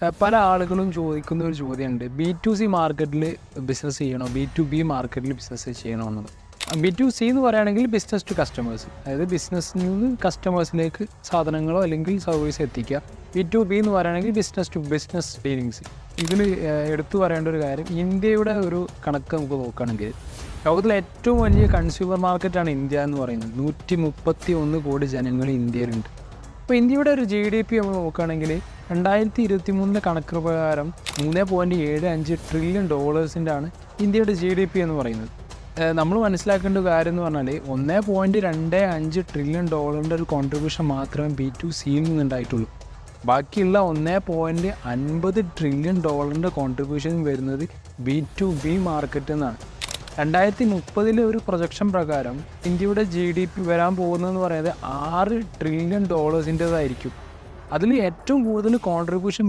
പല ആളുകളും ചോദിക്കുന്ന ഒരു ചോദ്യമുണ്ട്, B2C മാർക്കറ്റിൽ ബിസിനസ് ചെയ്യണോ, B2B മാർക്കറ്റിൽ ബിസിനസ് ചെയ്യണോ എന്നത്. B2C എന്ന് പറയുകയാണെങ്കിൽ ബിസിനസ് ടു കസ്റ്റമേഴ്സ്, അതായത് ബിസിനസ്സിൽ നിന്ന് കസ്റ്റമേഴ്സിലേക്ക് സാധനങ്ങളോ അല്ലെങ്കിൽ സർവീസ് എത്തിക്കുക. B2B എന്ന് പറയുകയാണെങ്കിൽ ബിസിനസ് ടു ബിസിനസ് ഡീലിങ്സ്. ഇതിൽ എടുത്തു പറയേണ്ട ഒരു കാര്യം, ഇന്ത്യയുടെ ഒരു കണക്ക് നമുക്ക് നോക്കുകയാണെങ്കിൽ ലോകത്തിലെ ഏറ്റവും വലിയ കൺസ്യൂമർ മാർക്കറ്റാണ് ഇന്ത്യ എന്ന് പറയുന്നത്. 131 കോടി ജനങ്ങൾ ഇന്ത്യയിലുണ്ട്. അപ്പോൾ ഇന്ത്യയുടെ ഒരു GDP നമ്മൾ നോക്കുകയാണെങ്കിൽ 2023 കണക്ക് പ്രകാരം $3.75 ട്രില്യൺ ആണ് ഇന്ത്യയുടെ GDP എന്ന് പറയുന്നത്. നമ്മൾ മനസ്സിലാക്കേണ്ട കാര്യം എന്ന് പറഞ്ഞാൽ $1.25 ട്രില്യൺ ഒരു കോൺട്രിബ്യൂഷൻ മാത്രമേ B2Cയിൽ നിന്നുണ്ടായിട്ടുള്ളൂ. ബാക്കിയുള്ള $1.50 ട്രില്യൺ കോൺട്രിബ്യൂഷൻ വരുന്നത് B2B മാർക്കറ്റിൽ നിന്നാണ്. 2030 ഒരു പ്രൊജക്ഷൻ പ്രകാരം ഇന്ത്യയുടെ GDP വരാൻ പോകുന്നതെന്ന് പറയുന്നത് $6 ട്രില്യൺ അതിൽ ഏറ്റവും കൂടുതൽ കോൺട്രിബ്യൂഷൻ